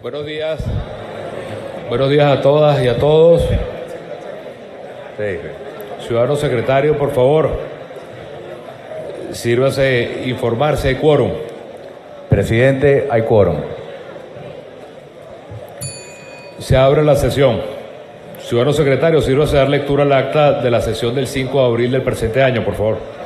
Buenos días. Buenos días a todas y a todos. Ciudadano secretario, por favor, sírvase informarse, hay quórum. Presidente, hay quórum. Se abre la sesión. Ciudadano secretario, sírvase dar lectura al acta de la sesión del 5 de abril del presente año, por favor.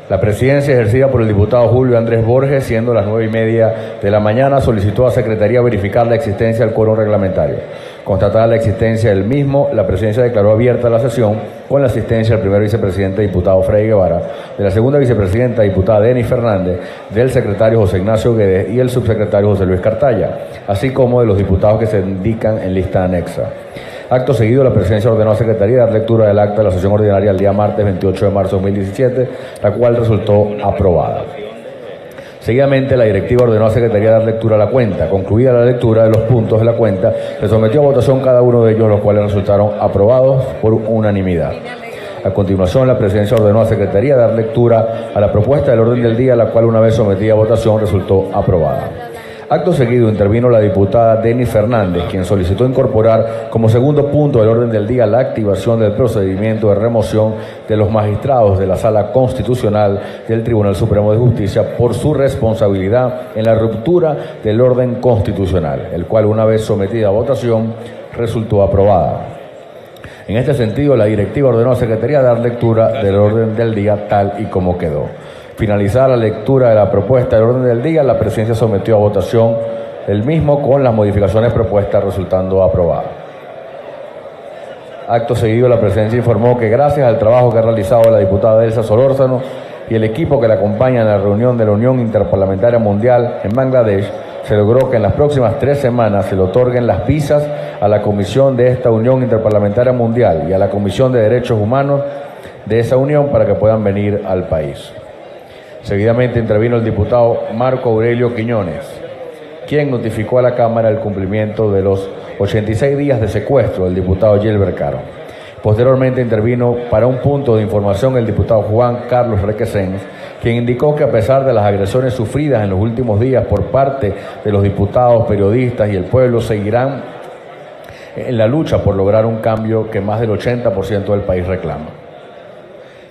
La presidencia ejercida por el diputado Julio Andrés Borges, siendo las 9:30 de la mañana, solicitó a Secretaría verificar la existencia del quórum reglamentario. Constatada la existencia del mismo, la presidencia declaró abierta la sesión con la asistencia del primer vicepresidente diputado Freddy Guevara, de la segunda vicepresidenta diputada Denis Fernández, del secretario José Ignacio Guedes y el subsecretario José Luis Cartaya, así como de los diputados que se indican en lista anexa. Acto seguido, la presidencia ordenó a Secretaría dar lectura del acta de la sesión ordinaria el día martes 28 de marzo de 2017, la cual resultó aprobada. Seguidamente, la directiva ordenó a Secretaría dar lectura a la cuenta. Concluida la lectura de los puntos de la cuenta, se sometió a votación cada uno de ellos, los cuales resultaron aprobados por unanimidad. A continuación, la presidencia ordenó a Secretaría dar lectura a la propuesta del orden del día, la cual, una vez sometida a votación, resultó aprobada. Acto seguido, intervino la diputada Denis Fernández, quien solicitó incorporar como segundo punto del orden del día la activación del procedimiento de remoción de los magistrados de la Sala Constitucional del Tribunal Supremo de Justicia por su responsabilidad en la ruptura del orden constitucional, el cual, una vez sometida a votación, resultó aprobada. En este sentido, la directiva ordenó a Secretaría dar lectura del orden del día tal y como quedó. Finalizada la lectura de la propuesta del orden del día, la presidencia sometió a votación el mismo con las modificaciones propuestas, resultando aprobado. Acto seguido, la presidencia informó que gracias al trabajo que ha realizado la diputada Elsa Solórzano y el equipo que la acompaña en la reunión de la Unión Interparlamentaria Mundial en Bangladesh, se logró que en las próximas 3 semanas se le otorguen las visas a la comisión de esta Unión Interparlamentaria Mundial y a la Comisión de Derechos Humanos de esa unión para que puedan venir al país. Seguidamente intervino el diputado Marco Aurelio Quiñones, quien notificó a la Cámara el cumplimiento de los 86 días de secuestro del diputado Gilbert Caro. Posteriormente intervino para un punto de información el diputado Juan Carlos Requesens, quien indicó que a pesar de las agresiones sufridas en los últimos días por parte de los diputados, periodistas y el pueblo, seguirán en la lucha por lograr un cambio que más del 80% del país reclama.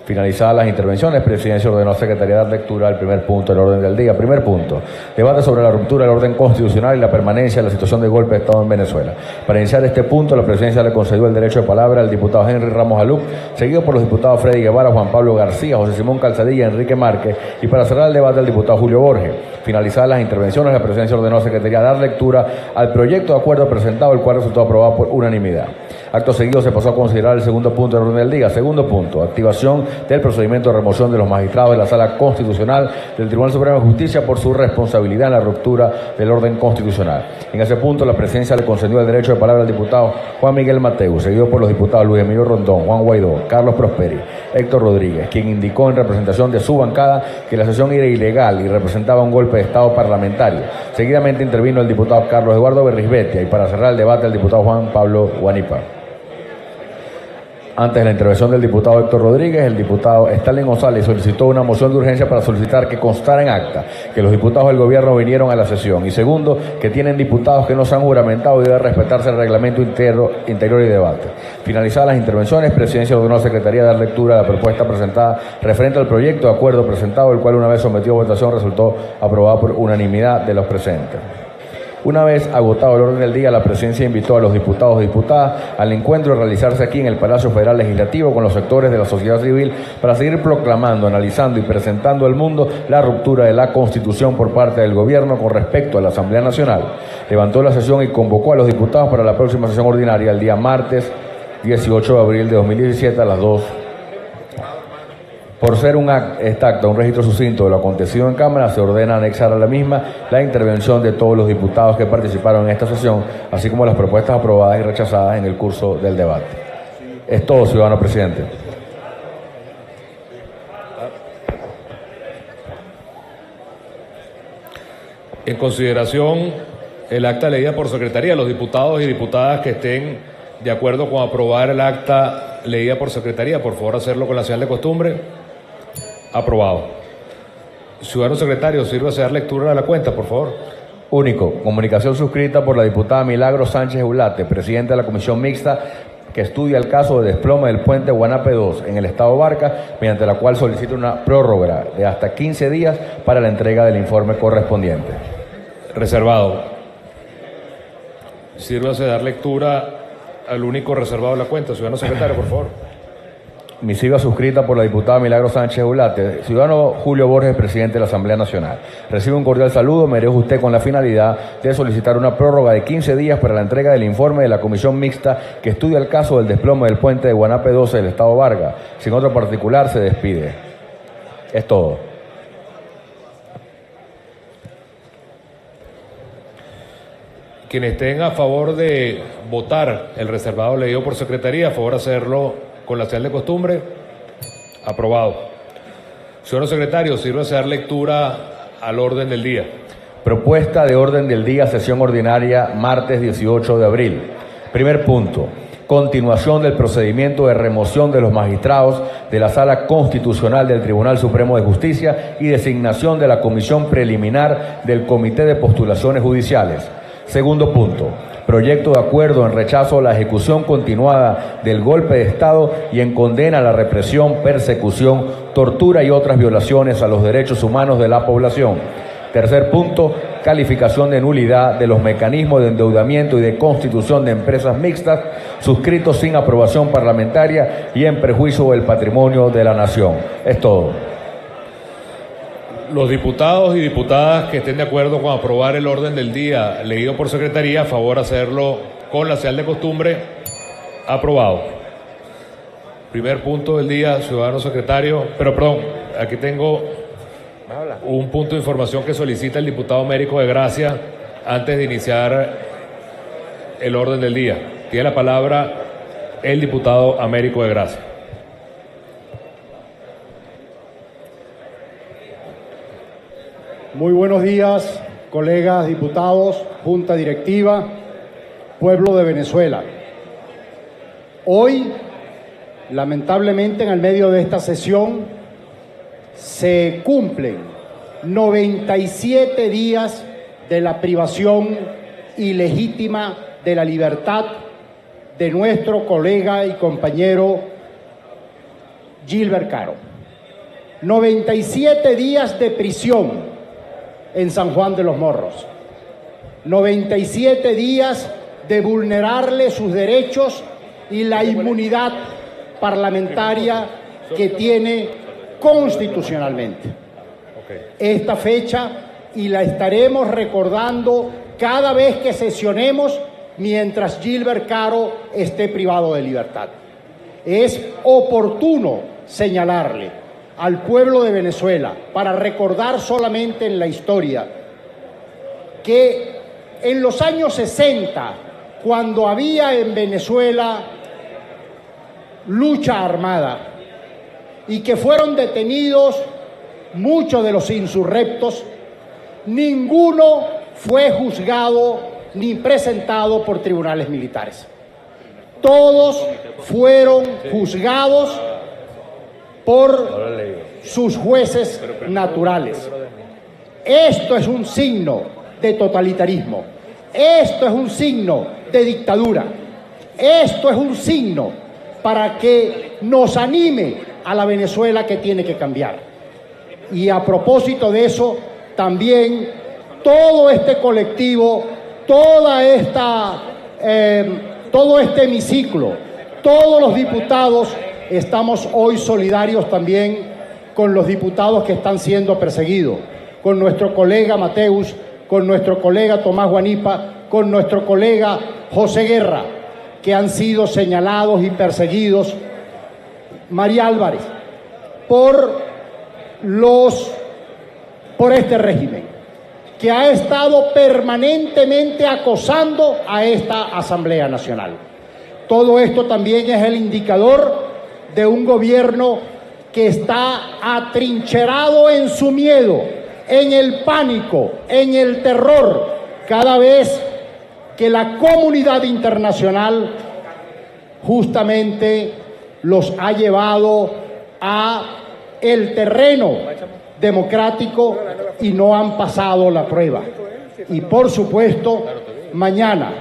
Finalizadas las intervenciones, presidencia ordenó a Secretaría dar lectura al primer punto del orden del día. Primer punto, debate sobre la ruptura del orden constitucional y la permanencia de la situación de golpe de Estado en Venezuela. Para iniciar este punto, la presidencia le concedió el derecho de palabra al diputado Henry Ramos Aluc, seguido por los diputados Freddy Guevara, Juan Pablo García, José Simón Calzadilla, Enrique Márquez, y para cerrar el debate, al diputado Julio Borges. Finalizadas las intervenciones, la presidencia ordenó a Secretaría dar lectura al proyecto de acuerdo presentado, el cual resultó aprobado por unanimidad. Acto seguido se pasó a considerar el segundo punto del orden del día. Segundo punto, activación del procedimiento de remoción de los magistrados de la Sala Constitucional del Tribunal Supremo de Justicia por su responsabilidad en la ruptura del orden constitucional. En ese punto, la presidencia le concedió el derecho de palabra al diputado Juan Miguel Mateu, seguido por los diputados Luis Emilio Rondón, Juan Guaidó, Carlos Prosperi, Héctor Rodríguez, quien indicó en representación de su bancada que la sesión era ilegal y representaba un golpe de Estado parlamentario. Seguidamente intervino el diputado Carlos Eduardo Berrisbetia y para cerrar el debate, el diputado Juan Pablo Guanipa. Antes de la intervención del diputado Héctor Rodríguez, el diputado Stalin González solicitó una moción de urgencia para solicitar que constara en acta que los diputados del gobierno vinieron a la sesión. Y segundo, que tienen diputados que no se han juramentado y debe respetarse el reglamento interior y debate. Finalizadas las intervenciones, presidencia ordenó a la Secretaría de dar lectura a la propuesta presentada referente al proyecto de acuerdo presentado, el cual, una vez sometido a votación, resultó aprobado por unanimidad de los presentes. Una vez agotado el orden del día, la presidencia invitó a los diputados y diputadas al encuentro a realizarse aquí en el Palacio Federal Legislativo con los sectores de la sociedad civil para seguir proclamando, analizando y presentando al mundo la ruptura de la Constitución por parte del gobierno con respecto a la Asamblea Nacional. Levantó la sesión y convocó a los diputados para la próxima sesión ordinaria el día martes 18 de abril de 2017 a las 2. Por ser este acto un registro sucinto de lo acontecido en Cámara, se ordena anexar a la misma la intervención de todos los diputados que participaron en esta sesión, así como las propuestas aprobadas y rechazadas en el curso del debate. Es todo, ciudadano presidente. En consideración el acta leída por Secretaría, los diputados y diputadas que estén de acuerdo con aprobar el acta leída por Secretaría, por favor hacerlo con la señal de costumbre. Aprobado. Ciudadano secretario, sírvase a dar lectura a la cuenta, por favor. Único, comunicación suscrita por la diputada Milagros Sánchez Ulate, presidenta de la Comisión Mixta que estudia el caso de desplome del puente Guanape 2 en el estado Barca, mediante la cual solicita una prórroga de hasta 15 días para la entrega del informe correspondiente. Reservado. Sírvase de dar lectura al único reservado de la cuenta. Ciudadano secretario, por favor. Misiva suscrita por la diputada Milagros Sánchez Ulate. Ciudadano Julio Borges, presidente de la Asamblea Nacional. Recibe un cordial saludo. Me dirijo a usted con la finalidad de solicitar una prórroga de 15 días para la entrega del informe de la Comisión Mixta que estudia el caso del desplome del puente de Guanape 12 del estado Vargas. Sin otro particular, se despide. Es todo. Quienes estén a favor de votar el reservado leído por secretaría, a favor de hacerlo con la señal de costumbre. Aprobado. Señor secretario, sírvase a dar lectura al orden del día. Propuesta de orden del día, sesión ordinaria, martes 18 de abril. Primer punto. Continuación del procedimiento de remoción de los magistrados de la Sala Constitucional del Tribunal Supremo de Justicia y designación de la comisión preliminar del Comité de Postulaciones Judiciales. Segundo punto. Proyecto de acuerdo en rechazo a la ejecución continuada del golpe de Estado y en condena a la represión, persecución, tortura y otras violaciones a los derechos humanos de la población. Tercer punto, calificación de nulidad de los mecanismos de endeudamiento y de constitución de empresas mixtas suscritos sin aprobación parlamentaria y en perjuicio del patrimonio de la nación. Es todo. Los diputados y diputadas que estén de acuerdo con aprobar el orden del día leído por secretaría, a favor de hacerlo con la señal de costumbre. Aprobado. Primer punto del día, ciudadano secretario. Pero perdón, aquí tengo un punto de información que solicita el diputado Américo de Gracia antes de iniciar el orden del día. Tiene la palabra el diputado Américo de Gracia. Muy buenos días, colegas diputados, Junta Directiva, pueblo de Venezuela. Hoy, lamentablemente, en el medio de esta sesión, se cumplen 97 días de la privación ilegítima de la libertad de nuestro colega y compañero Gilbert Caro. 97 días de prisión en San Juan de los Morros. 97 días de vulnerarle sus derechos y la inmunidad parlamentaria que tiene constitucionalmente. Esta fecha, y la estaremos recordando cada vez que sesionemos mientras Gilbert Caro esté privado de libertad. Es oportuno señalarle al pueblo de Venezuela, para recordar solamente en la historia, que en los años 60, cuando había en Venezuela lucha armada y que fueron detenidos muchos de los insurrectos, ninguno fue juzgado ni presentado por tribunales militares. Todos fueron juzgados por sus jueces naturales. Esto es un signo de totalitarismo. Esto es un signo de dictadura. Esto es un signo para que nos anime a la Venezuela que tiene que cambiar. Y a propósito de eso, también todo este colectivo, todo este hemiciclo, todos los diputados, estamos hoy solidarios también con los diputados que están siendo perseguidos, con nuestro colega Mateus, con nuestro colega Tomás Guanipa, con nuestro colega José Guerra, que han sido señalados y perseguidos, María Álvarez, por este régimen, que ha estado permanentemente acosando a esta Asamblea Nacional. Todo esto también es el indicador de un gobierno que está atrincherado en su miedo, en el pánico, en el terror, cada vez que la comunidad internacional justamente los ha llevado a el terreno democrático y no han pasado la prueba. Y por supuesto, mañana.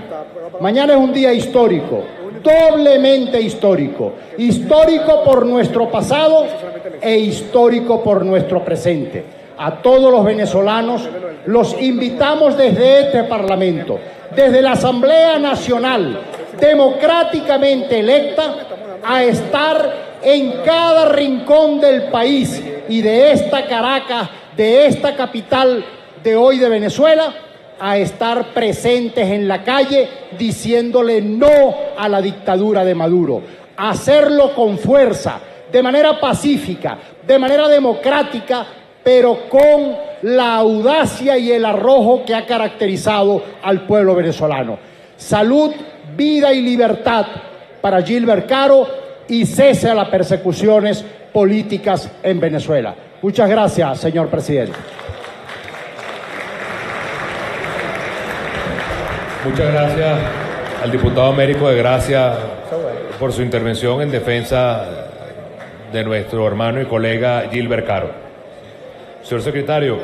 Mañana es un día histórico, doblemente histórico. Histórico por nuestro pasado e histórico por nuestro presente. A todos los venezolanos los invitamos desde este Parlamento, desde la Asamblea Nacional, democráticamente electa, a estar en cada rincón del país y de esta Caracas, de esta capital de hoy de Venezuela, a estar presentes en la calle diciéndole no a la dictadura de Maduro, hacerlo con fuerza, de manera pacífica, de manera democrática, pero con la audacia y el arrojo que ha caracterizado al pueblo venezolano. Salud, vida y libertad para Gilbert Caro y cese a las persecuciones políticas en Venezuela. Muchas gracias, señor presidente. Muchas gracias al diputado Américo de Gracia por su intervención en defensa de nuestro hermano y colega Gilbert Caro. Señor secretario,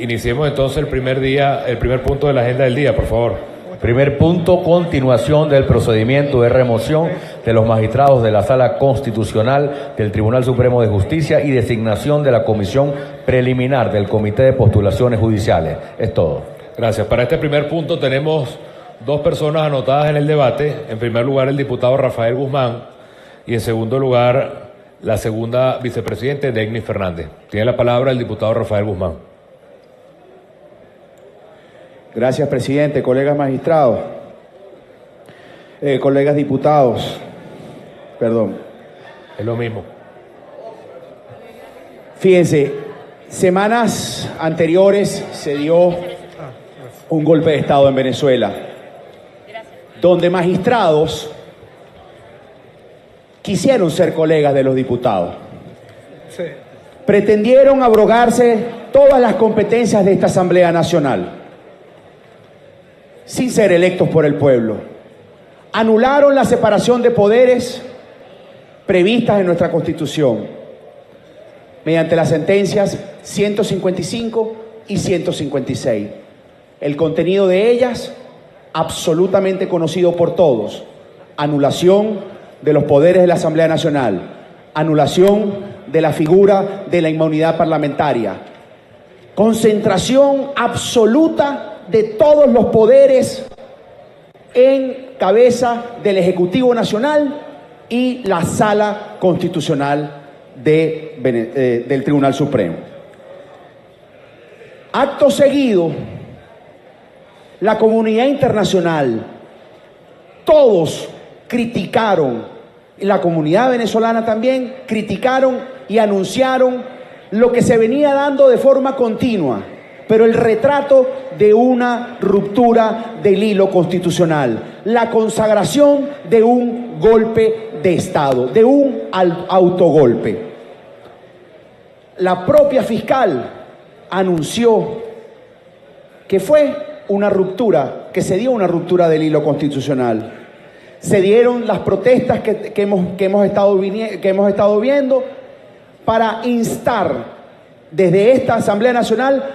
iniciemos entonces el primer punto de la agenda del día, por favor. Primer punto, continuación del procedimiento de remoción de los magistrados de la Sala Constitucional del Tribunal Supremo de Justicia y designación de la comisión preliminar del Comité de Postulaciones Judiciales. Es todo. Gracias. Para este primer punto tenemos dos personas anotadas en el debate. En primer lugar, el diputado Rafael Guzmán y en segundo lugar, la segunda vicepresidente, Denis Fernández. Tiene la palabra el diputado Rafael Guzmán. Gracias, presidente. Colegas magistrados, colegas diputados, perdón. Es lo mismo. Fíjense, semanas anteriores se dio un golpe de Estado en Venezuela, donde magistrados quisieron ser colegas de los diputados. Pretendieron abrogarse todas las competencias de esta Asamblea Nacional, sin ser electos por el pueblo. Anularon la separación de poderes previstas en nuestra Constitución, mediante las sentencias 155 y 156. El contenido de ellas, absolutamente conocido por todos: anulación de los poderes de la Asamblea Nacional, anulación de la figura de la inmunidad parlamentaria, concentración absoluta de todos los poderes en cabeza del Ejecutivo Nacional y la Sala Constitucional del Tribunal Supremo. Acto seguido, la comunidad internacional, todos criticaron, la comunidad venezolana también, criticaron y anunciaron lo que se venía dando de forma continua, pero el retrato de una ruptura del hilo constitucional, la consagración de un golpe de Estado, de un autogolpe. La propia fiscal anunció que fue una ruptura, que se dio una ruptura del hilo constitucional. Se dieron las protestas que hemos estado viendo para instar desde esta Asamblea Nacional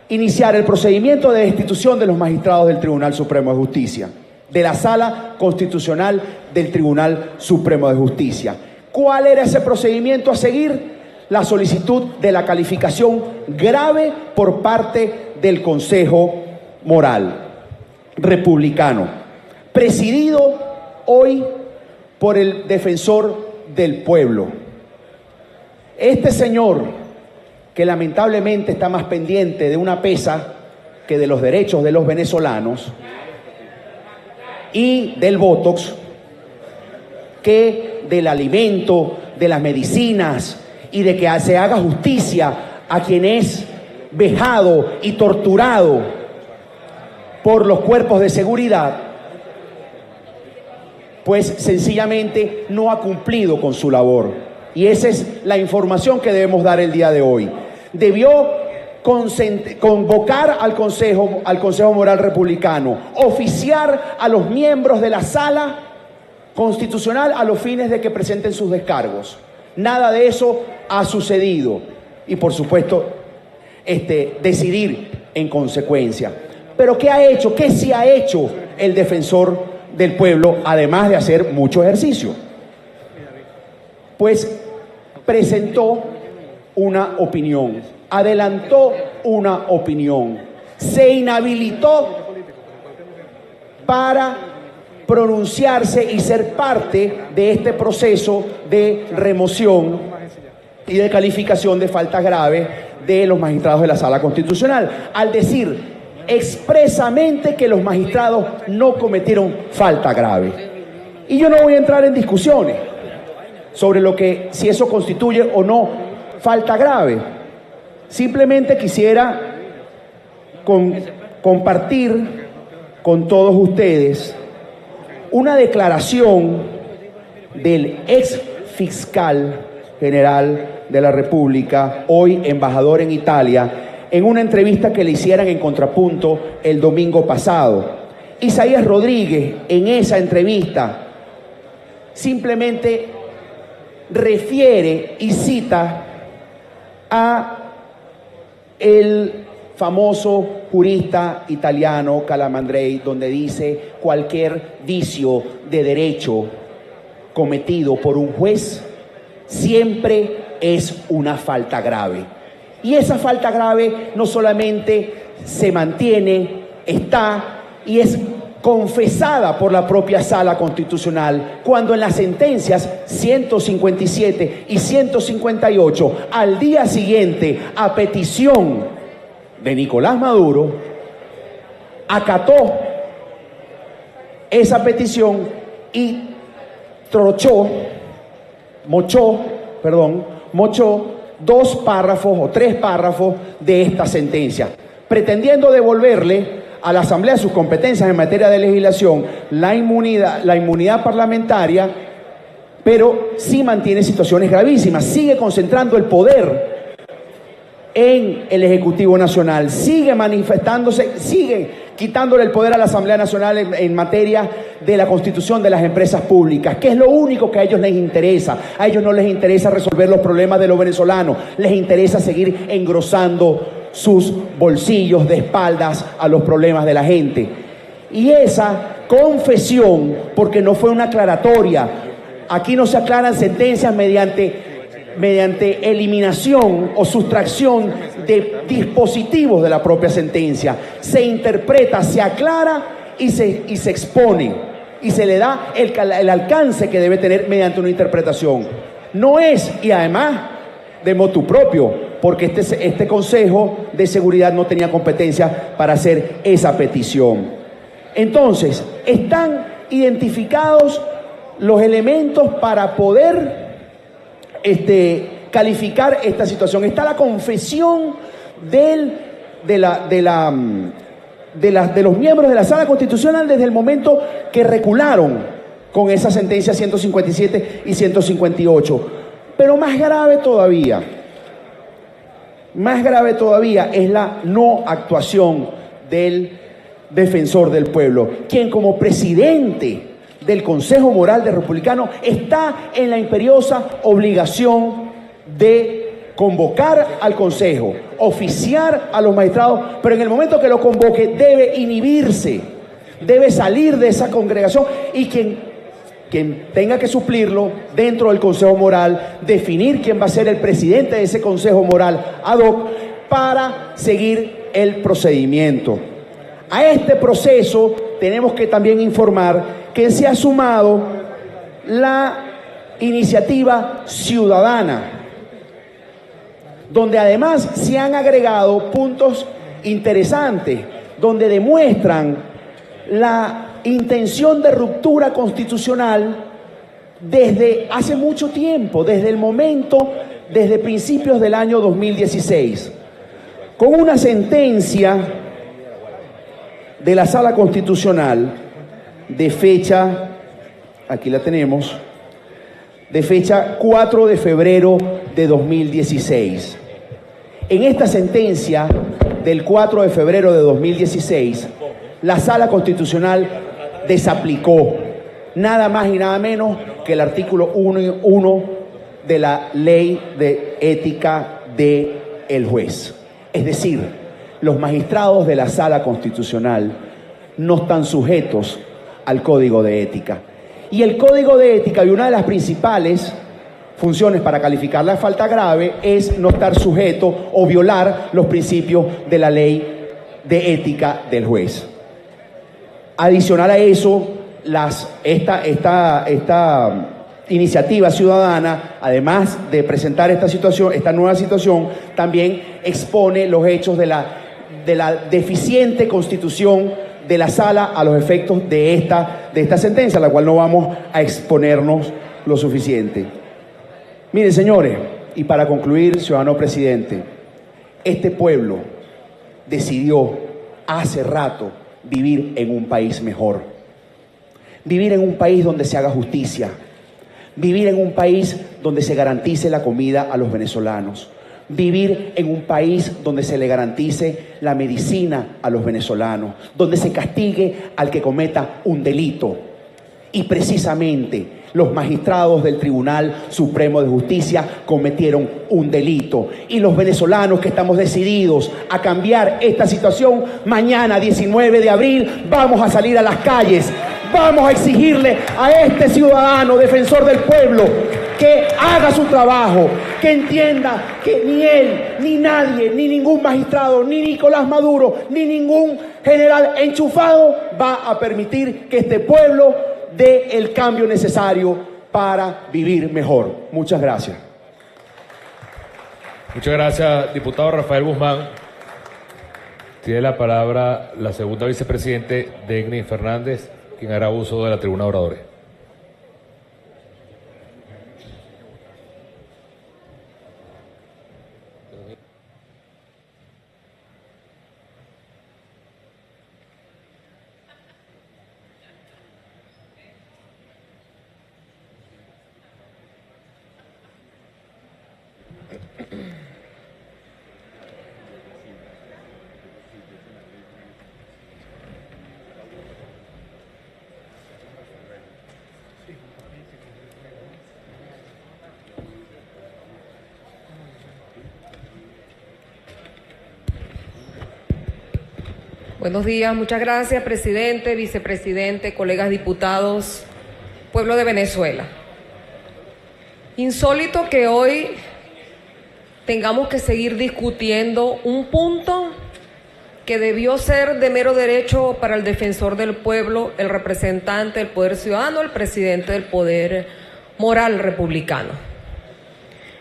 iniciar el procedimiento de destitución de los magistrados del Tribunal Supremo de Justicia, de la Sala Constitucional del Tribunal Supremo de Justicia. ¿Cuál era ese procedimiento a seguir? La solicitud de la calificación grave por parte del Consejo Moral republicano, presidido hoy por el defensor del pueblo. Este señor, que lamentablemente está más pendiente de una pesa que de los derechos de los venezolanos y del Botox, que del alimento, de las medicinas y de que se haga justicia a quien es vejado y torturado por los cuerpos de seguridad, pues sencillamente no ha cumplido con su labor. Y esa es la información que debemos dar el día de hoy. Debió convocar al Consejo Moral Republicano, oficiar a los miembros de la Sala Constitucional a los fines de que presenten sus descargos. Nada de eso ha sucedido. Y por supuesto, decidir en consecuencia. Pero ¿qué ha hecho? ¿Qué sí ha hecho el defensor del pueblo, además de hacer mucho ejercicio? Pues presentó una opinión, adelantó una opinión, se inhabilitó para pronunciarse y ser parte de este proceso de remoción y de calificación de falta grave de los magistrados de la Sala Constitucional, al decir expresamente que los magistrados no cometieron falta grave. Y yo no voy a entrar en discusiones sobre lo que, si eso constituye o no falta grave. Simplemente quisiera compartir con todos ustedes una declaración del ex fiscal general de la República, hoy embajador en Italia, en una entrevista que le hicieran en Contrapunto el domingo pasado. Isaías Rodríguez, en esa entrevista, simplemente refiere y cita a el famoso jurista italiano Calamandrei, donde dice: cualquier vicio de derecho cometido por un juez siempre es una falta grave. Y esa falta grave no solamente se mantiene, está y es confesada por la propia Sala Constitucional, cuando en las sentencias 157 y 158, al día siguiente, a petición de Nicolás Maduro, acató esa petición y mochó 2 párrafos o 3 párrafos de esta sentencia, pretendiendo devolverle a la Asamblea sus competencias en materia de legislación, la inmunidad parlamentaria, pero sí mantiene situaciones gravísimas, sigue concentrando el poder en el Ejecutivo Nacional, sigue manifestándose, sigue quitándole el poder a la Asamblea Nacional en materia de la constitución de las empresas públicas, que es lo único que a ellos les interesa. A ellos no les interesa resolver los problemas de los venezolanos, les interesa seguir engrosando sus bolsillos de espaldas a los problemas de la gente. Y esa confesión, porque no fue una aclaratoria, aquí no se aclaran sentencias mediante eliminación o sustracción de dispositivos de la propia sentencia. Se interpreta, se aclara y se expone y se le da el alcance que debe tener mediante una interpretación. No es, y además de motu propio, porque este Consejo de Seguridad no tenía competencia para hacer esa petición. Entonces, están identificados los elementos para poder calificar esta situación. Está la confesión de los miembros de la Sala Constitucional desde el momento que recularon con esa sentencia 157 y 158. Pero más grave todavía es la no actuación del defensor del pueblo, quien como presidente del Consejo Moral de Republicano está en la imperiosa obligación de convocar al Consejo, oficiar a los magistrados, pero en el momento que lo convoque debe inhibirse, debe salir de esa congregación, y quien tenga que suplirlo dentro del Consejo Moral, definir quién va a ser el presidente de ese Consejo Moral ad hoc para seguir el procedimiento. A este proceso tenemos que también informar que se ha sumado la iniciativa ciudadana, donde además se han agregado puntos interesantes, donde demuestran la intención de ruptura constitucional desde hace mucho tiempo, desde principios del año 2016, con una sentencia de la Sala Constitucional de fecha, aquí la tenemos, de fecha 4 de febrero de 2016. En esta sentencia del 4 de febrero de 2016, la Sala Constitucional desaplicó nada más y nada menos que el artículo 1 de la Ley de Ética del Juez. Es decir, los magistrados de la Sala Constitucional no están sujetos al Código de Ética. Y el Código de Ética, y una de las principales funciones para calificar la falta grave, es no estar sujeto o violar los principios de la ley de ética del juez. Adicional a eso, esta iniciativa ciudadana, además de presentar esta nueva situación, también expone los hechos de la deficiente constitución de la Sala a los efectos de esta sentencia, a la cual no vamos a exponernos lo suficiente. Miren, señores, y para concluir, ciudadano presidente, este pueblo decidió hace rato vivir en un país mejor, vivir en un país donde se haga justicia, vivir en un país donde se garantice la comida a los venezolanos, vivir en un país donde se le garantice la medicina a los venezolanos, donde se castigue al que cometa un delito. Y precisamente los magistrados del Tribunal Supremo de Justicia cometieron un delito. Y los venezolanos que estamos decididos a cambiar esta situación, mañana 19 de abril vamos a salir a las calles. Vamos a exigirle a este ciudadano defensor del pueblo que haga su trabajo, que entienda que ni él, ni nadie, ni ningún magistrado, ni Nicolás Maduro, ni ningún general enchufado va a permitir que este pueblo dé el cambio necesario para vivir mejor. Muchas gracias. Muchas gracias, diputado Rafael Guzmán. Tiene la palabra la segunda vicepresidente, Degni Fernández, quien hará uso de la tribuna de oradores. Buenos días, muchas gracias, presidente, vicepresidente, colegas diputados, pueblo de Venezuela. Insólito que hoy tengamos que seguir discutiendo un punto que debió ser de mero derecho para el defensor del pueblo, el representante del poder ciudadano, el presidente del poder moral republicano.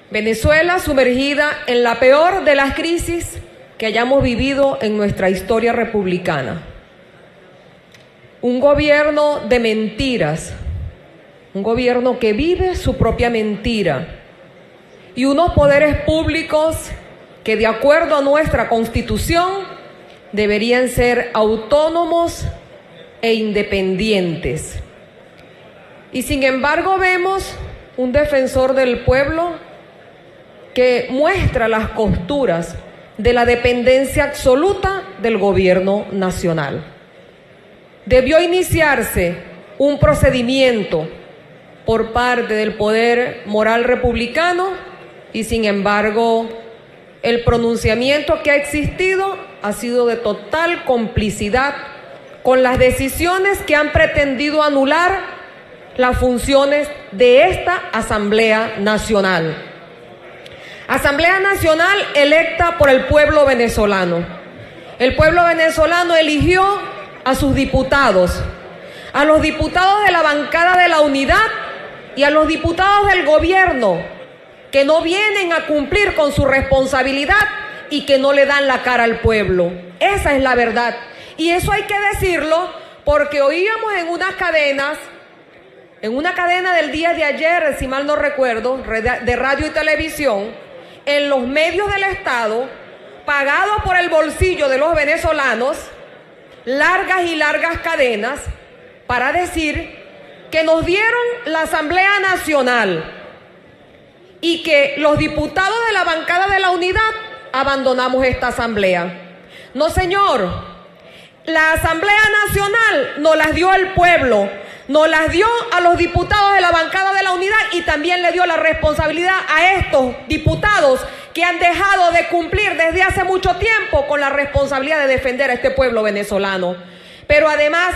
Venezuela sumergida en la peor de las crisis que hayamos vivido en nuestra historia republicana. Un gobierno de mentiras, un gobierno que vive su propia mentira y unos poderes públicos que, de acuerdo a nuestra Constitución, deberían ser autónomos e independientes. Y sin embargo vemos un defensor del pueblo que muestra las costuras de la dependencia absoluta del gobierno nacional. Debió iniciarse un procedimiento por parte del poder moral republicano y sin embargo el pronunciamiento que ha existido ha sido de total complicidad con las decisiones que han pretendido anular las funciones de esta Asamblea Nacional. Asamblea Nacional electa por el pueblo venezolano. El pueblo venezolano eligió a sus diputados, a los diputados de la bancada de la unidad y a los diputados del gobierno que no vienen a cumplir con su responsabilidad y que no le dan la cara al pueblo. Esa es la verdad. Y eso hay que decirlo porque oíamos en una cadena del día de ayer, si mal no recuerdo, de radio y televisión, en los medios del Estado, pagados por el bolsillo de los venezolanos, largas y largas cadenas, para decir que nos dieron la Asamblea Nacional y que los diputados de la bancada de la unidad abandonamos esta Asamblea. No, señor, la Asamblea Nacional nos las dio el pueblo, nos las dio a los diputados de la bancada de la unidad y también le dio la responsabilidad a estos diputados que han dejado de cumplir desde hace mucho tiempo con la responsabilidad de defender a este pueblo venezolano. Pero además,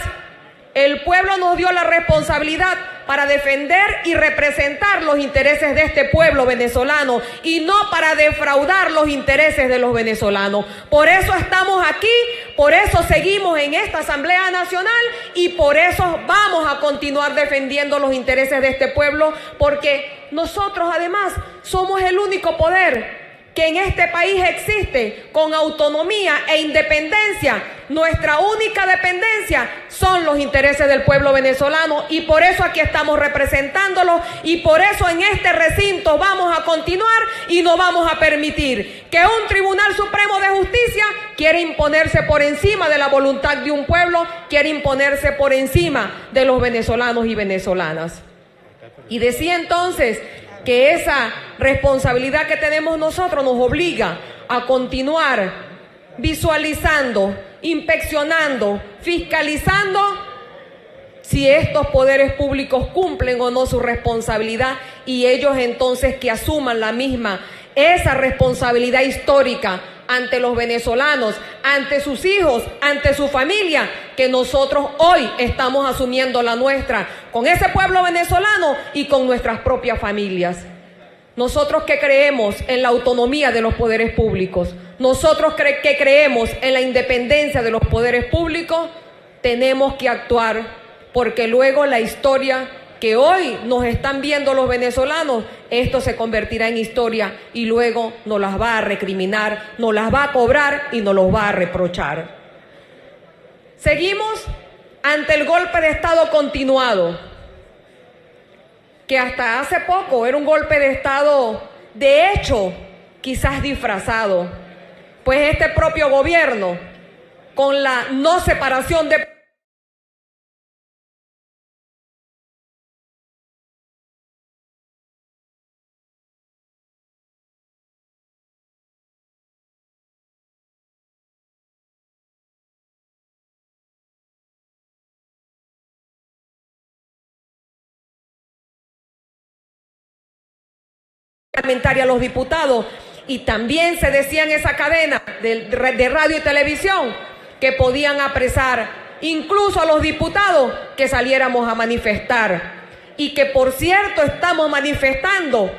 el pueblo nos dio la responsabilidad para defender y representar los intereses de este pueblo venezolano y no para defraudar los intereses de los venezolanos. Por eso estamos aquí, por eso seguimos en esta Asamblea Nacional y por eso vamos a continuar defendiendo los intereses de este pueblo, porque nosotros además somos el único poder que en este país existe con autonomía e independencia. Nuestra única dependencia son los intereses del pueblo venezolano y por eso aquí estamos representándolos y por eso en este recinto vamos a continuar y no vamos a permitir que un Tribunal Supremo de Justicia quiera imponerse por encima de la voluntad de un pueblo, quiera imponerse por encima de los venezolanos y venezolanas. Y decía entonces que esa responsabilidad que tenemos nosotros nos obliga a continuar visualizando, inspeccionando, fiscalizando si estos poderes públicos cumplen o no su responsabilidad y ellos entonces que asuman la misma, esa responsabilidad histórica ante los venezolanos, ante sus hijos, ante su familia, que nosotros hoy estamos asumiendo la nuestra, con ese pueblo venezolano y con nuestras propias familias. Nosotros que creemos en la autonomía de los poderes públicos, nosotros que creemos en la independencia de los poderes públicos, tenemos que actuar, porque luego la historia que hoy nos están viendo los venezolanos, esto se convertirá en historia y luego nos las va a recriminar, nos las va a cobrar y nos los va a reprochar. Seguimos ante el golpe de Estado continuado, que hasta hace poco era un golpe de Estado de hecho, quizás disfrazado, pues este propio gobierno, con la no separación de parlamentaria a los diputados, y también se decía en esa cadena de radio y televisión que podían apresar incluso a los diputados que saliéramos a manifestar, y que por cierto estamos manifestando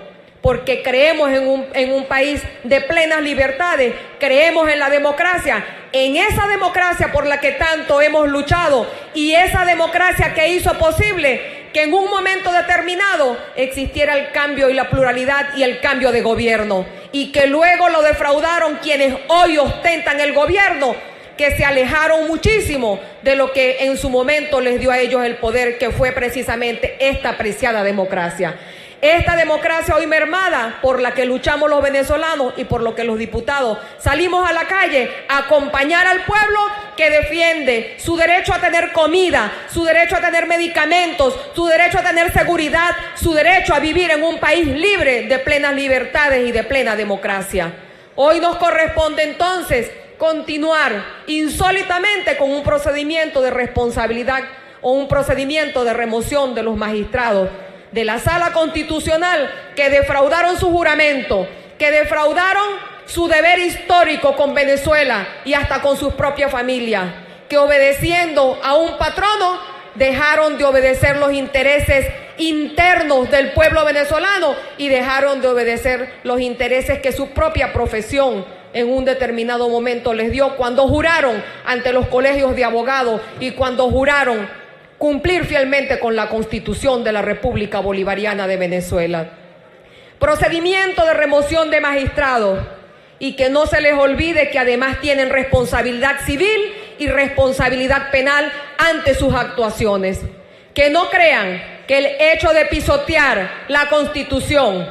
porque creemos en un país de plenas libertades, creemos en la democracia, en esa democracia por la que tanto hemos luchado y esa democracia que hizo posible que en un momento determinado existiera el cambio y la pluralidad y el cambio de gobierno, y que luego lo defraudaron quienes hoy ostentan el gobierno, que se alejaron muchísimo de lo que en su momento les dio a ellos el poder, que fue precisamente esta preciada democracia. Esta democracia hoy mermada, por la que luchamos los venezolanos y por lo que los diputados salimos a la calle a acompañar al pueblo que defiende su derecho a tener comida, su derecho a tener medicamentos, su derecho a tener seguridad, su derecho a vivir en un país libre de plenas libertades y de plena democracia. Hoy nos corresponde entonces continuar insólitamente con un procedimiento de responsabilidad o un procedimiento de remoción de los magistrados de la Sala Constitucional que defraudaron su juramento, que defraudaron su deber histórico con Venezuela y hasta con sus propias familias, que obedeciendo a un patrono dejaron de obedecer los intereses internos del pueblo venezolano y dejaron de obedecer los intereses que su propia profesión en un determinado momento les dio cuando juraron ante los colegios de abogados y cuando juraron cumplir fielmente con la Constitución de la República Bolivariana de Venezuela. Procedimiento de remoción de magistrados, y que no se les olvide que además tienen responsabilidad civil y responsabilidad penal ante sus actuaciones. Que no crean que el hecho de pisotear la Constitución,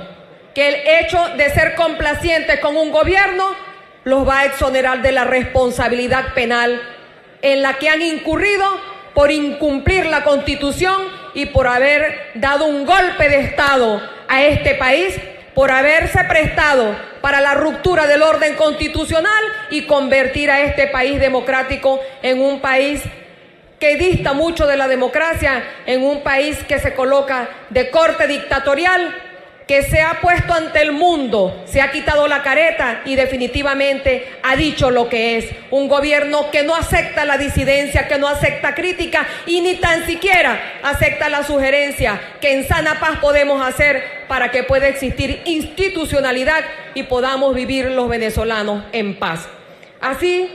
que el hecho de ser complacientes con un gobierno los va a exonerar de la responsabilidad penal en la que han incurrido por incumplir la Constitución y por haber dado un golpe de Estado a este país, por haberse prestado para la ruptura del orden constitucional y convertir a este país democrático en un país que dista mucho de la democracia, en un país que se coloca de corte dictatorial, que se ha puesto ante el mundo, se ha quitado la careta y definitivamente ha dicho lo que es. Un gobierno que no acepta la disidencia, que no acepta crítica y ni tan siquiera acepta la sugerencia que en sana paz podemos hacer para que pueda existir institucionalidad y podamos vivir los venezolanos en paz. Así,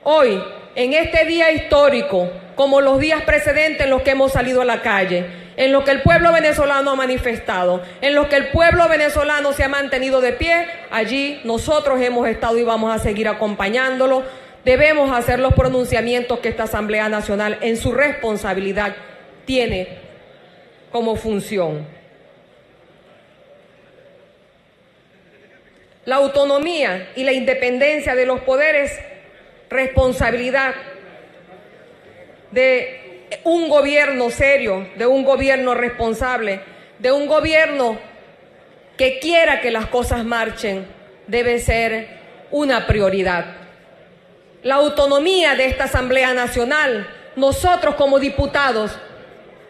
hoy, en este día histórico, como los días precedentes en los que hemos salido a la calle, en lo que el pueblo venezolano ha manifestado, en lo que el pueblo venezolano se ha mantenido de pie, allí nosotros hemos estado y vamos a seguir acompañándolo. Debemos hacer los pronunciamientos que esta Asamblea Nacional en su responsabilidad tiene como función. La autonomía y la independencia de los poderes, responsabilidad de un gobierno serio, de un gobierno responsable, de un gobierno que quiera que las cosas marchen, debe ser una prioridad. La autonomía de esta Asamblea Nacional, nosotros como diputados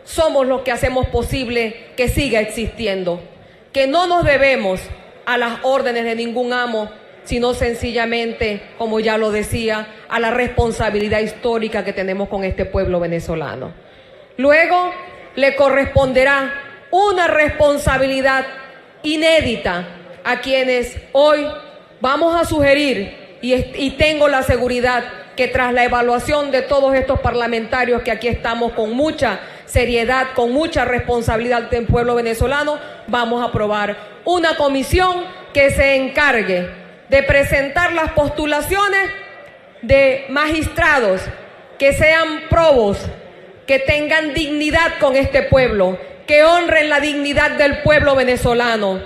somos los que hacemos posible que siga existiendo, que no nos debemos a las órdenes de ningún amo, sino sencillamente, como ya lo decía, a la responsabilidad histórica que tenemos con este pueblo venezolano. Luego le corresponderá una responsabilidad inédita a quienes hoy vamos a sugerir, y tengo la seguridad que tras la evaluación de todos estos parlamentarios que aquí estamos con mucha seriedad, con mucha responsabilidad del pueblo venezolano, vamos a aprobar una comisión que se encargue de presentar las postulaciones de magistrados que sean probos, que tengan dignidad con este pueblo, que honren la dignidad del pueblo venezolano,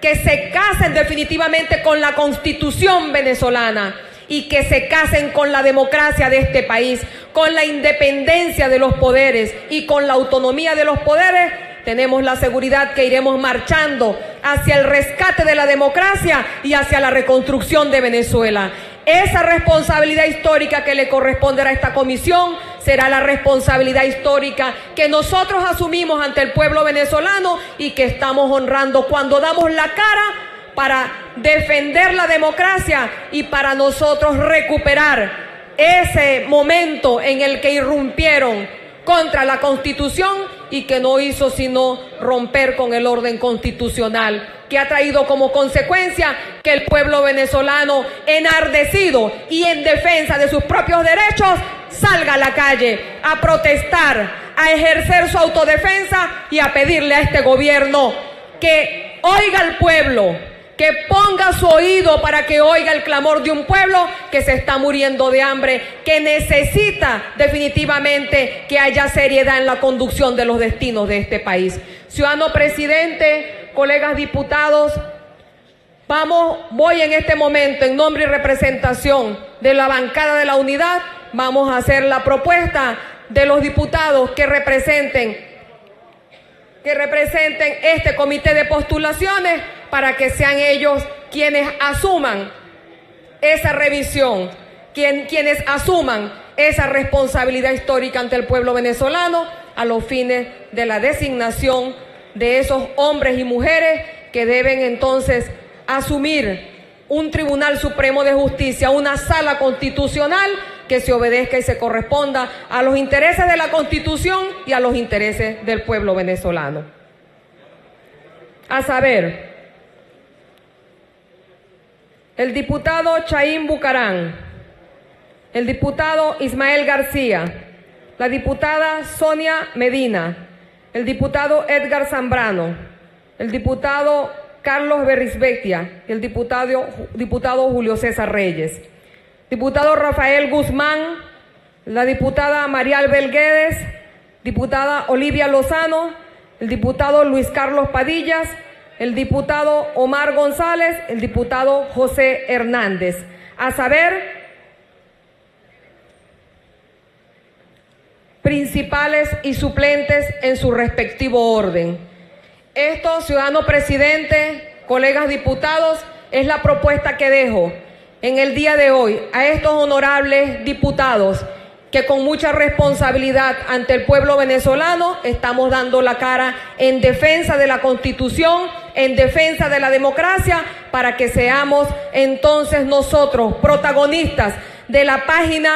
que se casen definitivamente con la Constitución venezolana y que se casen con la democracia de este país, con la independencia de los poderes y con la autonomía de los poderes. Tenemos la seguridad que iremos marchando hacia el rescate de la democracia y hacia la reconstrucción de Venezuela. Esa responsabilidad histórica que le corresponderá a esta comisión será la responsabilidad histórica que nosotros asumimos ante el pueblo venezolano y que estamos honrando cuando damos la cara para defender la democracia y para nosotros recuperar ese momento en el que irrumpieron contra la Constitución y que no hizo sino romper con el orden constitucional, que ha traído como consecuencia que el pueblo venezolano, enardecido y en defensa de sus propios derechos, salga a la calle a protestar, a ejercer su autodefensa y a pedirle a este gobierno que oiga al pueblo, que ponga su oído para que oiga el clamor de un pueblo que se está muriendo de hambre, que necesita definitivamente que haya seriedad en la conducción de los destinos de este país. Ciudadano presidente, colegas diputados, voy en este momento en nombre y representación de la bancada de la unidad, vamos a hacer la propuesta de los diputados que representen este comité de postulaciones para que sean ellos quienes asuman esa revisión, quienes asuman esa responsabilidad histórica ante el pueblo venezolano a los fines de la designación de esos hombres y mujeres que deben entonces asumir un Tribunal Supremo de Justicia, una sala constitucional que se obedezca y se corresponda a los intereses de la Constitución y a los intereses del pueblo venezolano. A saber, el diputado Chaim Bucarán, el diputado Ismael García, la diputada Sonia Medina, el diputado Edgar Zambrano, el diputado Carlos Berrizbeitia y el diputado Julio César Reyes, diputado Rafael Guzmán, la diputada Marial Belguedes, diputada Olivia Lozano, el diputado Luis Carlos Padillas, el diputado Omar González, el diputado José Hernández. A saber, principales y suplentes en su respectivo orden. Esto, ciudadano presidente, colegas diputados, es la propuesta que dejo en el día de hoy a estos honorables diputados que con mucha responsabilidad ante el pueblo venezolano estamos dando la cara en defensa de la Constitución en defensa de la democracia para que seamos entonces nosotros protagonistas de la página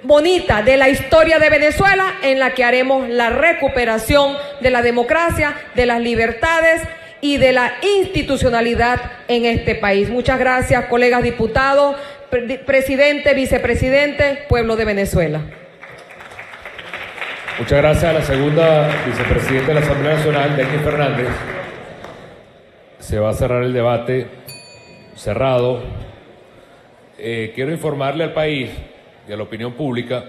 bonita de la historia de Venezuela, en la que haremos la recuperación de la democracia, de las libertades y de la institucionalidad en este país. Muchas gracias, colegas diputados, presidente, vicepresidente, pueblo de Venezuela. Muchas gracias a la segunda vicepresidenta de la Asamblea Nacional, Denny Fernández. Se va a cerrar el debate cerrado. Quiero informarle al país y a la opinión pública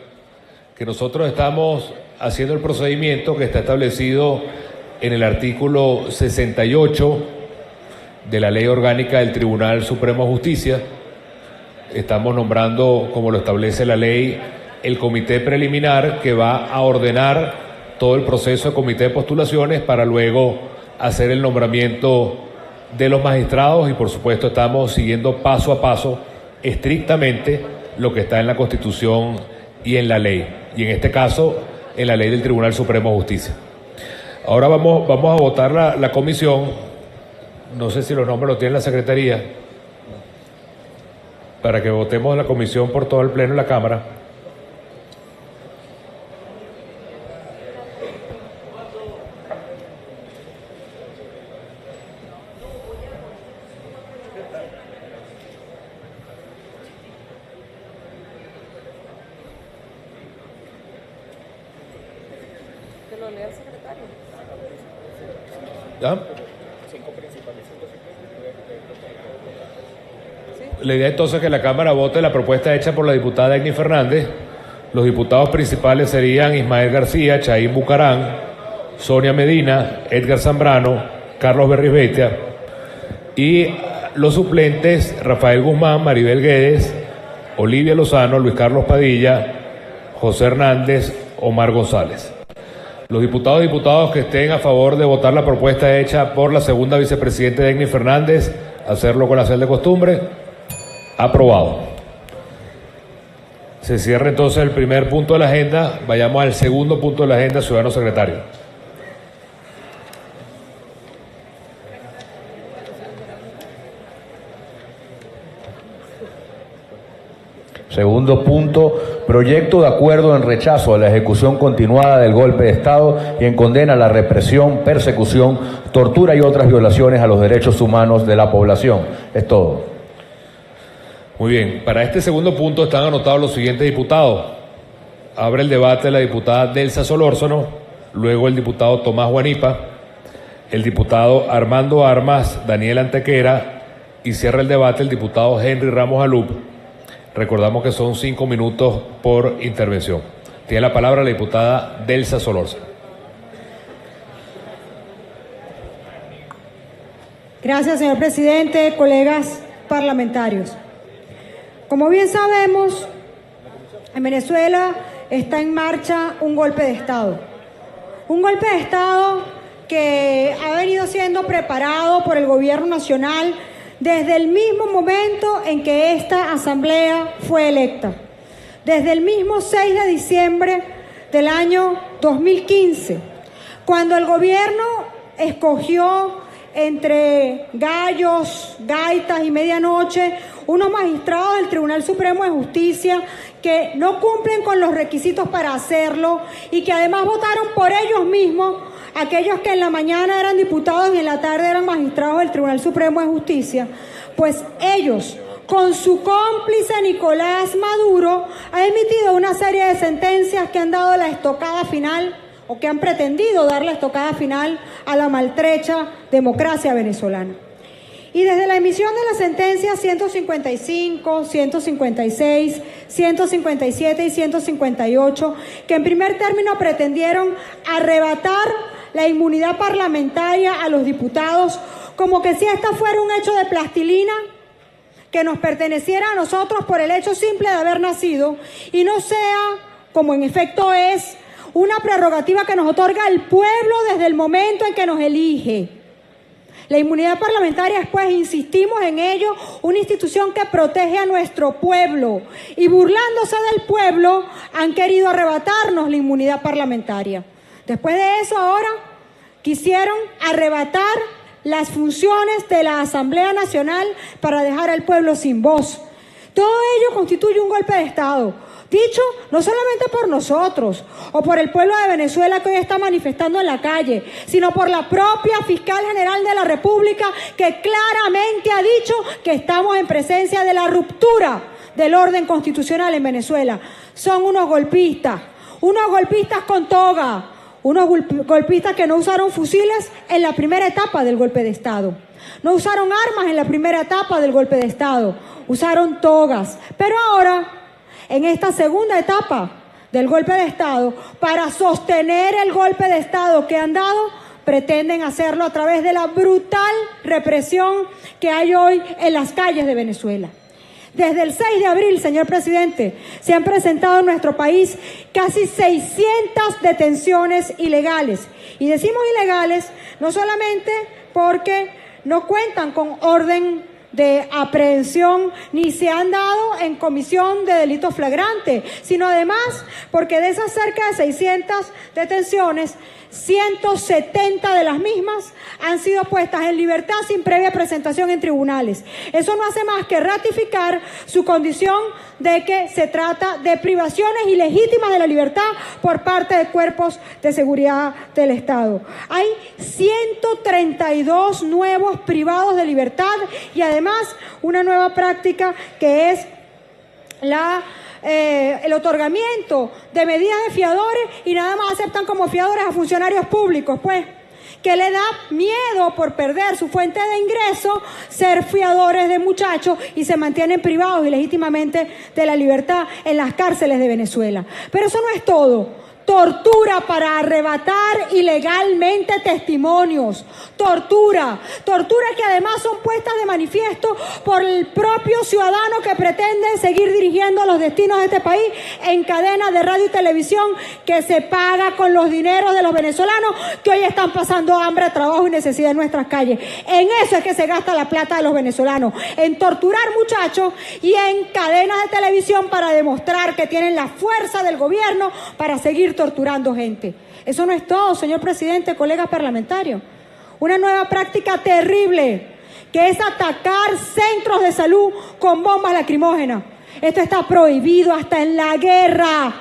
que nosotros estamos haciendo el procedimiento que está establecido en el artículo 68 de la Ley Orgánica del Tribunal Supremo de Justicia. Estamos nombrando, como lo establece la ley, el comité preliminar que va a ordenar todo el proceso de comité de postulaciones para luego hacer el nombramiento de los magistrados y, por supuesto, estamos siguiendo paso a paso estrictamente lo que está en la Constitución y en la ley, y en este caso en la ley del Tribunal Supremo de Justicia. Ahora vamos a votar la comisión. No sé si los nombres los tiene la Secretaría, para que votemos la comisión por todo el Pleno de la Cámara. ¿Ya? La idea entonces es que la Cámara vote la propuesta hecha por la diputada Denny Fernández. Los diputados principales serían Ismael García, Chaín Bucarán, Sonia Medina, Edgar Zambrano, Carlos Berrizbeitia, y los suplentes Rafael Guzmán, Maribel Guedes, Olivia Lozano, Luis Carlos Padilla, José Hernández, Omar González. Los diputados y diputadas que estén a favor de votar la propuesta hecha por la segunda vicepresidenta Denny Fernández, hacerlo con la señal de costumbre. Aprobado. Se cierra entonces el primer punto de la agenda. Vayamos al segundo punto de la agenda, ciudadano secretario. Segundo punto, proyecto de acuerdo en rechazo a la ejecución continuada del golpe de Estado y en condena a la represión, persecución, tortura y otras violaciones a los derechos humanos de la población. Es todo. Muy bien, para este segundo punto están anotados los siguientes diputados. Abre el debate la diputada Delsa Solórzano, luego el diputado Tomás Guanipa, el diputado Armando Armas, Daniel Antequera, y cierra el debate el diputado Henry Ramos Alup. Recordamos que son 5 minutos por intervención. Tiene la palabra la diputada Delsa Solórzano. Gracias, señor presidente, colegas parlamentarios. Como bien sabemos, en Venezuela está en marcha un golpe de Estado. Un golpe de Estado que ha venido siendo preparado por el gobierno nacional desde el mismo momento en que esta asamblea fue electa. Desde el mismo 6 de diciembre del año 2015, cuando el gobierno escogió entre gallos, gaitas y medianoche unos magistrados del Tribunal Supremo de Justicia que no cumplen con los requisitos para hacerlo y que además votaron por ellos mismos, aquellos que en la mañana eran diputados y en la tarde eran magistrados del Tribunal Supremo de Justicia. Pues ellos, con su cómplice Nicolás Maduro, han emitido una serie de sentencias que han dado la estocada final, o que han pretendido dar la estocada final a la maltrecha democracia venezolana. Y desde la emisión de las sentencias 155, 156, 157 y 158, que en primer término pretendieron arrebatar la inmunidad parlamentaria a los diputados, como que si esta fuera un hecho de plastilina que nos perteneciera a nosotros por el hecho simple de haber nacido, y no sea, como en efecto es, una prerrogativa que nos otorga el pueblo desde el momento en que nos elige. La inmunidad parlamentaria es, pues, insistimos en ello, una institución que protege a nuestro pueblo, y burlándose del pueblo han querido arrebatarnos la inmunidad parlamentaria. Después de eso, ahora quisieron arrebatar las funciones de la Asamblea Nacional para dejar al pueblo sin voz. Todo ello constituye un golpe de Estado, dicho no solamente por nosotros o por el pueblo de Venezuela que hoy está manifestando en la calle, sino por la propia Fiscal General de la República, que claramente ha dicho que estamos en presencia de la ruptura del orden constitucional en Venezuela. Son unos golpistas con toga, unos golpistas que no usaron fusiles en la primera etapa del golpe de Estado, no usaron armas en la primera etapa del golpe de Estado, usaron togas. Pero ahora, en esta segunda etapa del golpe de Estado, para sostener el golpe de Estado que han dado, pretenden hacerlo a través de la brutal represión que hay hoy en las calles de Venezuela. Desde el 6 de abril, señor presidente, se han presentado en nuestro país casi 600 detenciones ilegales. Y decimos ilegales no solamente porque no cuentan con orden de aprehensión ni se han dado en comisión de delito flagrante, sino además porque de esas cerca de 600 detenciones, 170 de las mismas han sido puestas en libertad sin previa presentación en tribunales. Eso no hace más que ratificar su condición de que se trata de privaciones ilegítimas de la libertad por parte de cuerpos de seguridad del Estado. Hay 132 nuevos privados de libertad y además una nueva práctica que es el otorgamiento de medidas de fiadores, y nada más aceptan como fiadores a funcionarios públicos, pues, que le da miedo por perder su fuente de ingreso ser fiadores de muchachos y se mantienen privados ilegítimamente de la libertad en las cárceles de Venezuela. Pero eso no es todo. Tortura para arrebatar ilegalmente testimonios, tortura que además son puestas de manifiesto por el propio ciudadano que pretende seguir dirigiendo los destinos de este país en cadenas de radio y televisión que se paga con los dineros de los venezolanos que hoy están pasando hambre, trabajo y necesidad en nuestras calles. En eso es que se gasta la plata de los venezolanos, en torturar muchachos y en cadenas de televisión para demostrar que tienen la fuerza del gobierno para seguir torturando gente. Eso no es todo, señor presidente, colegas parlamentarios. Una nueva práctica terrible, que es atacar centros de salud con bombas lacrimógenas. Esto está prohibido hasta en la guerra.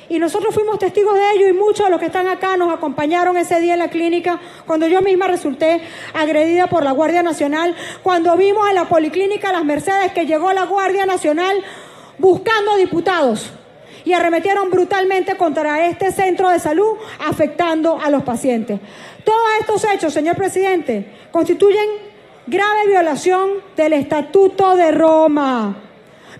Y nosotros fuimos testigos de ello y muchos de los que están acá nos acompañaron ese día en la clínica cuando yo misma resulté agredida por la Guardia Nacional, cuando vimos en la Policlínica Las Mercedes que llegó la Guardia Nacional buscando diputados y arremetieron brutalmente contra este centro de salud, afectando a los pacientes. Todos estos hechos, señor presidente, constituyen grave violación del Estatuto de Roma.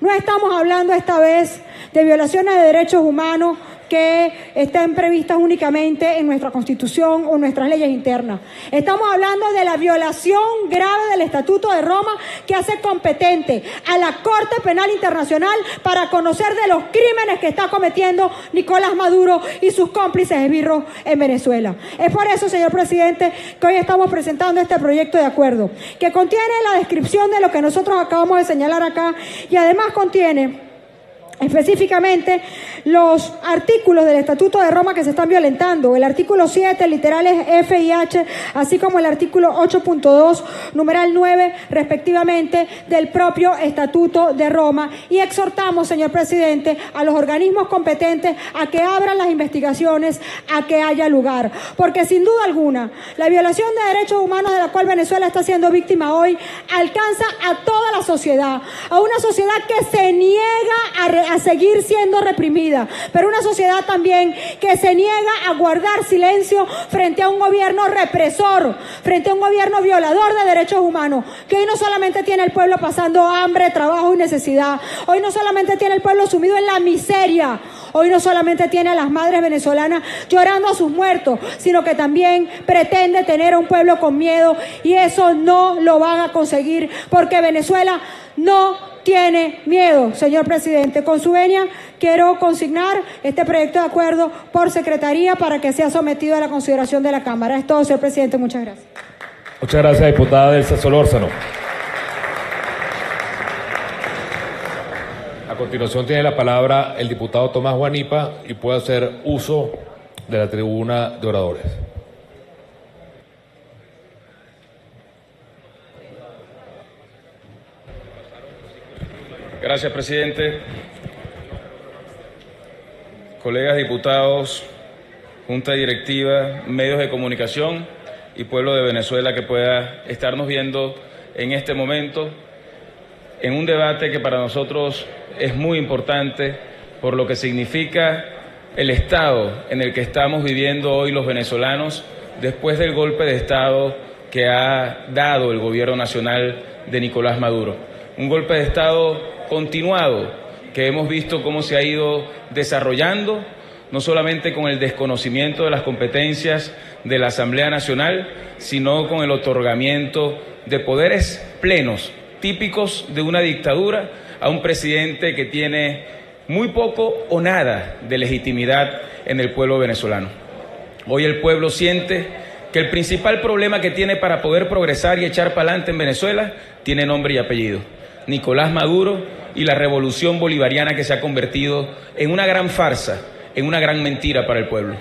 No estamos hablando esta vez de violaciones de derechos humanos que estén previstas únicamente en nuestra Constitución o nuestras leyes internas. Estamos hablando de la violación grave del Estatuto de Roma que hace competente a la Corte Penal Internacional para conocer de los crímenes que está cometiendo Nicolás Maduro y sus cómplices esbirros en Venezuela. Es por eso, señor presidente, que hoy estamos presentando este proyecto de acuerdo, que contiene la descripción de lo que nosotros acabamos de señalar acá y además contiene específicamente los artículos del Estatuto de Roma que se están violentando, el artículo 7, literales F y H, así como el artículo 8.2, numeral 9, respectivamente, del propio Estatuto de Roma. Y exhortamos, señor presidente, a los organismos competentes a que abran las investigaciones, a que haya lugar. Porque sin duda alguna, la violación de derechos humanos de la cual Venezuela está siendo víctima hoy alcanza a toda la sociedad, a una sociedad que se niega a seguir siendo reprimida, pero una sociedad también que se niega a guardar silencio frente a un gobierno represor, frente a un gobierno violador de derechos humanos, que hoy no solamente tiene el pueblo pasando hambre, trabajo y necesidad, hoy no solamente tiene el pueblo sumido en la miseria, hoy no solamente tiene a las madres venezolanas llorando a sus muertos, sino que también pretende tener a un pueblo con miedo, y eso no lo van a conseguir, porque Venezuela no tiene miedo, señor presidente. Con su venia, quiero consignar este proyecto de acuerdo por secretaría para que sea sometido a la consideración de la Cámara. Es todo, señor presidente. Muchas gracias. Muchas gracias, diputada Delsa Solórzano. A continuación tiene la palabra el diputado Tomás Guanipa y puede hacer uso de la tribuna de oradores. Gracias, presidente. Colegas diputados, Junta Directiva, medios de comunicación y pueblo de Venezuela que pueda estarnos viendo en este momento, en un debate que para nosotros es muy importante por lo que significa el estado en el que estamos viviendo hoy los venezolanos después del golpe de Estado que ha dado el gobierno nacional de Nicolás Maduro. Un golpe de Estado continuado que hemos visto cómo se ha ido desarrollando, no solamente con el desconocimiento de las competencias de la Asamblea Nacional, sino con el otorgamiento de poderes plenos, típicos de una dictadura, a un presidente que tiene muy poco o nada de legitimidad en el pueblo venezolano. Hoy el pueblo siente que el principal problema que tiene para poder progresar y echar para adelante en Venezuela tiene nombre y apellido: Nicolás Maduro y la revolución bolivariana, que se ha convertido en una gran farsa, en una gran mentira para el pueblo.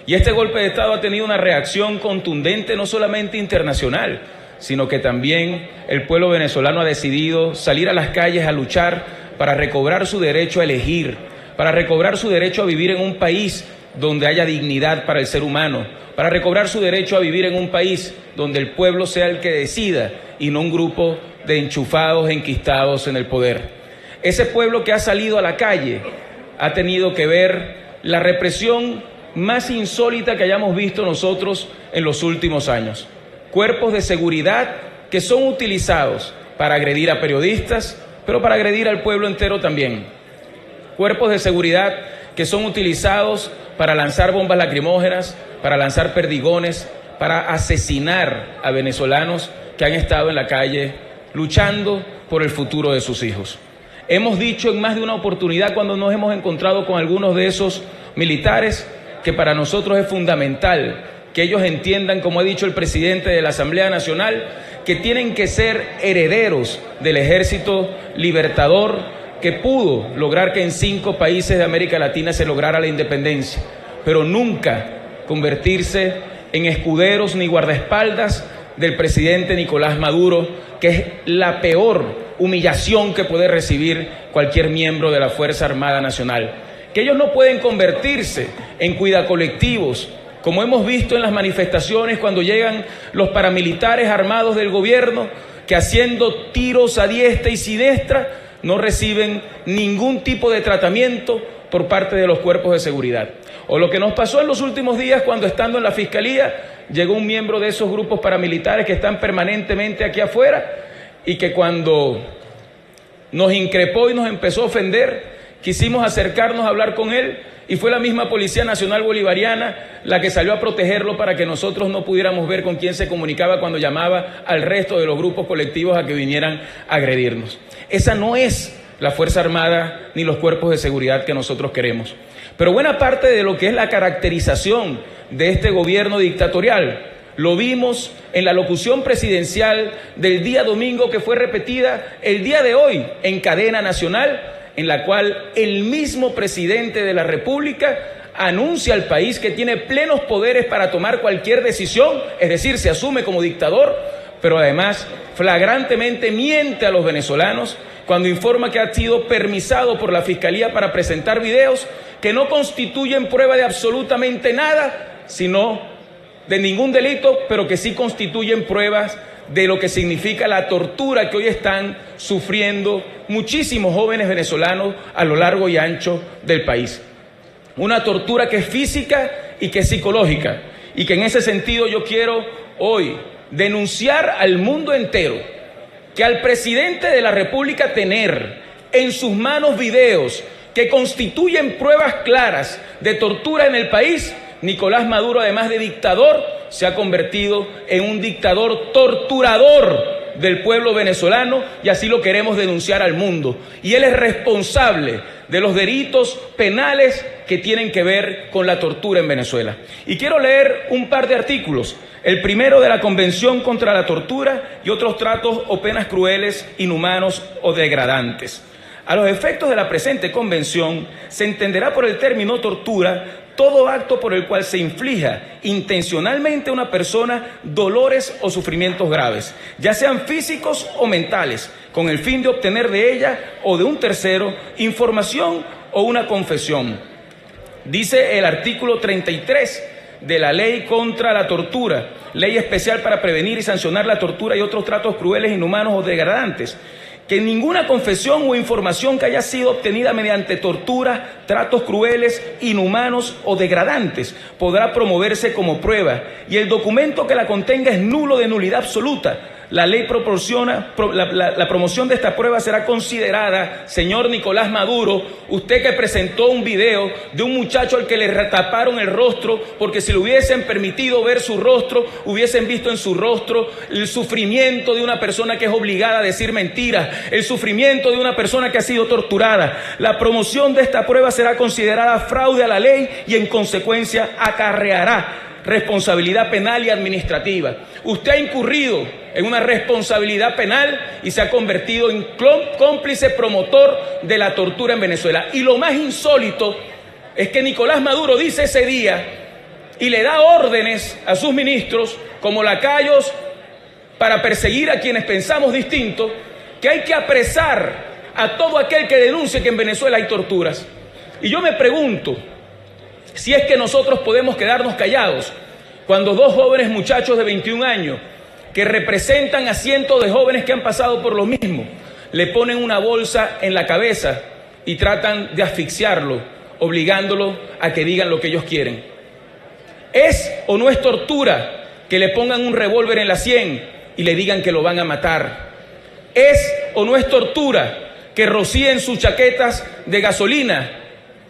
Y este golpe de Estado ha tenido una reacción contundente no solamente internacional, sino que también el pueblo venezolano ha decidido salir a las calles a luchar para recobrar su derecho a elegir, para recobrar su derecho a vivir en un país donde haya dignidad para el ser humano, para recobrar su derecho a vivir en un país donde el pueblo sea el que decida y no un grupo de enchufados, enquistados en el poder. Ese pueblo que ha salido a la calle ha tenido que ver la represión más insólita que hayamos visto nosotros en los últimos años. Cuerpos de seguridad que son utilizados para agredir a periodistas, pero para agredir al pueblo entero también. Cuerpos de seguridad que son utilizados para lanzar bombas lacrimógenas, para lanzar perdigones, para asesinar a venezolanos que han estado en la calle luchando por el futuro de sus hijos. Hemos dicho en más de una oportunidad, cuando nos hemos encontrado con algunos de esos militares, que para nosotros es fundamental que ellos entiendan, como ha dicho el presidente de la Asamblea Nacional, que tienen que ser herederos del Ejército Libertador, que pudo lograr que en 5 países de América Latina se lograra la independencia, pero nunca convertirse en escuderos ni guardaespaldas del presidente Nicolás Maduro, que es la peor humillación que puede recibir cualquier miembro de la Fuerza Armada Nacional. Que ellos no pueden convertirse en cuidacolectivos, como hemos visto en las manifestaciones cuando llegan los paramilitares armados del gobierno, que haciendo tiros a diestra y siniestra no reciben ningún tipo de tratamiento por parte de los cuerpos de seguridad. O lo que nos pasó en los últimos días cuando, estando en la Fiscalía, llegó un miembro de esos grupos paramilitares que están permanentemente aquí afuera y que, cuando nos increpó y nos empezó a ofender, quisimos acercarnos a hablar con él y fue la misma Policía Nacional Bolivariana la que salió a protegerlo para que nosotros no pudiéramos ver con quién se comunicaba cuando llamaba al resto de los grupos colectivos a que vinieran a agredirnos. Esa no es la Fuerza Armada ni los cuerpos de seguridad que nosotros queremos. Pero buena parte de lo que es la caracterización de este gobierno dictatorial lo vimos en la locución presidencial del día domingo, que fue repetida el día de hoy en cadena nacional, en la cual el mismo presidente de la República anuncia al país que tiene plenos poderes para tomar cualquier decisión, es decir, se asume como dictador, pero además flagrantemente miente a los venezolanos cuando informa que ha sido permisado por la Fiscalía para presentar videos que no constituyen prueba de absolutamente nada, sino de ningún delito, pero que sí constituyen pruebas de lo que significa la tortura que hoy están sufriendo muchísimos jóvenes venezolanos a lo largo y ancho del país. Una tortura que es física y que es psicológica, y que en ese sentido yo quiero hoy denunciar al mundo entero que al presidente de la República tener en sus manos videos que constituyen pruebas claras de tortura en el país, Nicolás Maduro, además de dictador, se ha convertido en un dictador torturador del pueblo venezolano, y así lo queremos denunciar al mundo. Y él es responsable de los delitos penales que tienen que ver con la tortura en Venezuela. Y quiero leer un par de artículos. El primero, de la Convención contra la Tortura y otros tratos o penas crueles, inhumanos o degradantes. A los efectos de la presente convención, se entenderá por el término tortura todo acto por el cual se inflija intencionalmente a una persona dolores o sufrimientos graves, ya sean físicos o mentales, con el fin de obtener de ella o de un tercero información o una confesión. Dice el artículo 33 de la Ley contra la Tortura, ley especial para prevenir y sancionar la tortura y otros tratos crueles, inhumanos o degradantes, que ninguna confesión o información que haya sido obtenida mediante tortura, tratos crueles, inhumanos o degradantes podrá promoverse como prueba, y el documento que la contenga es nulo de nulidad absoluta. La ley proporciona, la promoción de esta prueba será considerada, señor Nicolás Maduro, usted que presentó un video de un muchacho al que le taparon el rostro, porque si le hubiesen permitido ver su rostro, hubiesen visto en su rostro el sufrimiento de una persona que es obligada a decir mentiras, el sufrimiento de una persona que ha sido torturada. La promoción de esta prueba será considerada fraude a la ley y en consecuencia acarreará responsabilidad penal y administrativa. Usted ha incurrido en una responsabilidad penal y se ha convertido en cómplice promotor de la tortura en Venezuela. Y lo más insólito es que Nicolás Maduro dice ese día y le da órdenes a sus ministros como lacayos para perseguir a quienes pensamos distinto, que hay que apresar a todo aquel que denuncie que en Venezuela hay torturas. Y yo me pregunto si es que nosotros podemos quedarnos callados cuando dos jóvenes muchachos de 21 años que representan a cientos de jóvenes que han pasado por lo mismo, le ponen una bolsa en la cabeza y tratan de asfixiarlo, obligándolo a que digan lo que ellos quieren. ¿Es o no es tortura que le pongan un revólver en la sien y le digan que lo van a matar? ¿Es o no es tortura que rocíen sus chaquetas de gasolina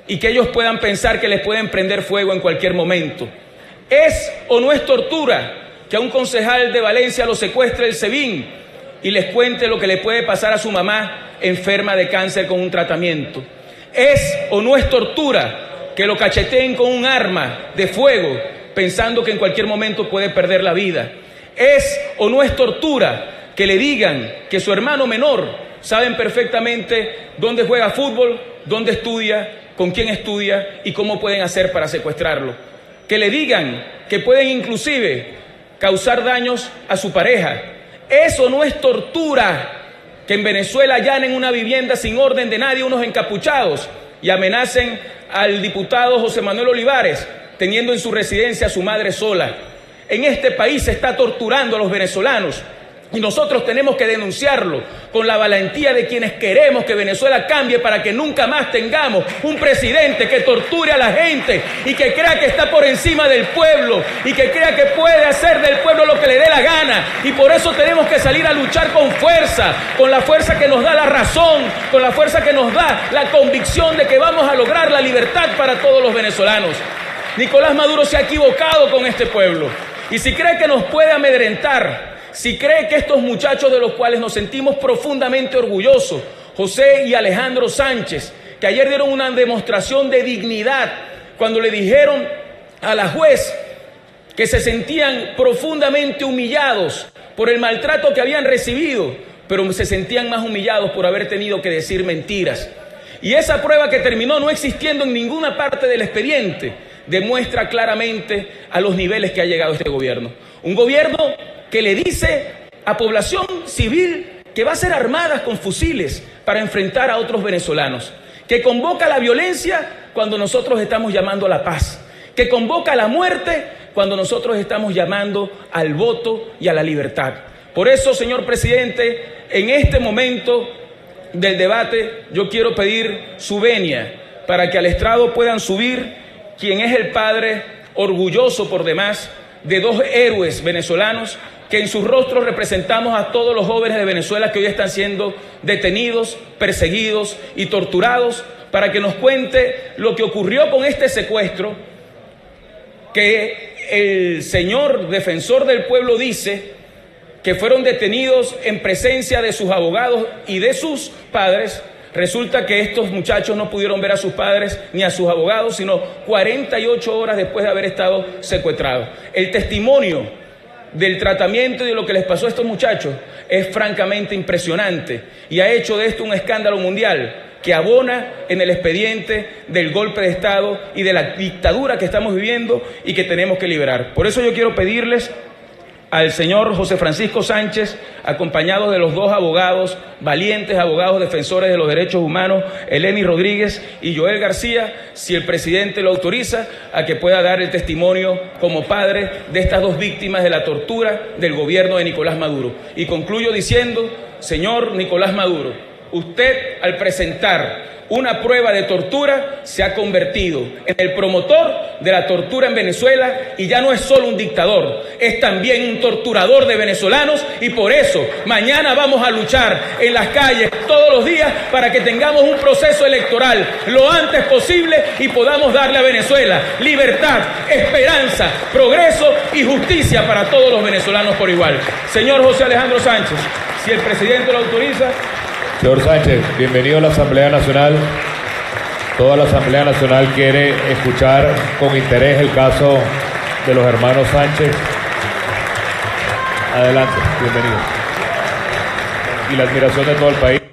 y que ellos puedan pensar que les pueden prender fuego en cualquier momento? ¿Es o no es tortura que a un concejal de Valencia lo secuestre el SEBIN y les cuente lo que le puede pasar a su mamá enferma de cáncer con un tratamiento? ¿Es o no es tortura que lo cacheteen con un arma de fuego pensando que en cualquier momento puede perder la vida? ¿Es o no es tortura que le digan que su hermano menor saben perfectamente dónde juega fútbol, dónde estudia, con quién estudia y cómo pueden hacer para secuestrarlo? Que le digan que pueden inclusive causar daños a su pareja. ¿Eso no es tortura que en Venezuela allanen una vivienda sin orden de nadie unos encapuchados y amenacen al diputado José Manuel Olivares teniendo en su residencia a su madre sola? En este país se está torturando a los venezolanos y nosotros tenemos que denunciarlo con la valentía de quienes queremos que Venezuela cambie para que nunca más tengamos un presidente que torture a la gente y que crea que está por encima del pueblo y que crea que puede hacer del pueblo lo que le dé la gana. Y por eso tenemos que salir a luchar con fuerza, con la fuerza que nos da la razón, con la fuerza que nos da la convicción de que vamos a lograr la libertad para todos los venezolanos. Nicolás Maduro se ha equivocado con este pueblo. Y si cree que nos puede amedrentar, si cree que estos muchachos de los cuales nos sentimos profundamente orgullosos, José y Alejandro Sánchez, que ayer dieron una demostración de dignidad cuando le dijeron a la juez que se sentían profundamente humillados por el maltrato que habían recibido, pero se sentían más humillados por haber tenido que decir mentiras. Y esa prueba que terminó no existiendo en ninguna parte del expediente demuestra claramente a los niveles que ha llegado este gobierno. Un gobierno que le dice a población civil que va a ser armadas con fusiles para enfrentar a otros venezolanos, que convoca a la violencia cuando nosotros estamos llamando a la paz, que convoca a la muerte cuando nosotros estamos llamando al voto y a la libertad. Por eso, señor presidente, en este momento del debate yo quiero pedir su venia para que al estrado puedan subir quien es el padre orgulloso por demás de dos héroes venezolanos que en sus rostros representamos a todos los jóvenes de Venezuela que hoy están siendo detenidos, perseguidos y torturados, para que nos cuente lo que ocurrió con este secuestro, que el señor defensor del pueblo dice que fueron detenidos en presencia de sus abogados y de sus padres. Resulta que estos muchachos no pudieron ver a sus padres ni a sus abogados, sino 48 horas después de haber estado secuestrados. El testimonio del tratamiento y de lo que les pasó a estos muchachos es francamente impresionante y ha hecho de esto un escándalo mundial que abona en el expediente del golpe de Estado y de la dictadura que estamos viviendo y que tenemos que liberar. Por eso yo quiero pedirles al señor José Francisco Sánchez, acompañado de los dos abogados, valientes abogados defensores de los derechos humanos, Eleni Rodríguez y Joel García, si el presidente lo autoriza, a que pueda dar el testimonio como padre de estas dos víctimas de la tortura del gobierno de Nicolás Maduro. Y concluyo diciendo, señor Nicolás Maduro, usted al presentar una prueba de tortura se ha convertido en el promotor de la tortura en Venezuela y ya no es solo un dictador, es también un torturador de venezolanos y por eso mañana vamos a luchar en las calles todos los días para que tengamos un proceso electoral lo antes posible y podamos darle a Venezuela libertad, esperanza, progreso y justicia para todos los venezolanos por igual. Señor José Alejandro Sánchez, si el presidente lo autoriza. Señor Sánchez, bienvenido a la Asamblea Nacional. Toda la Asamblea Nacional quiere escuchar con interés el caso de los hermanos Sánchez. Adelante, bienvenido. Y la admiración de todo el país.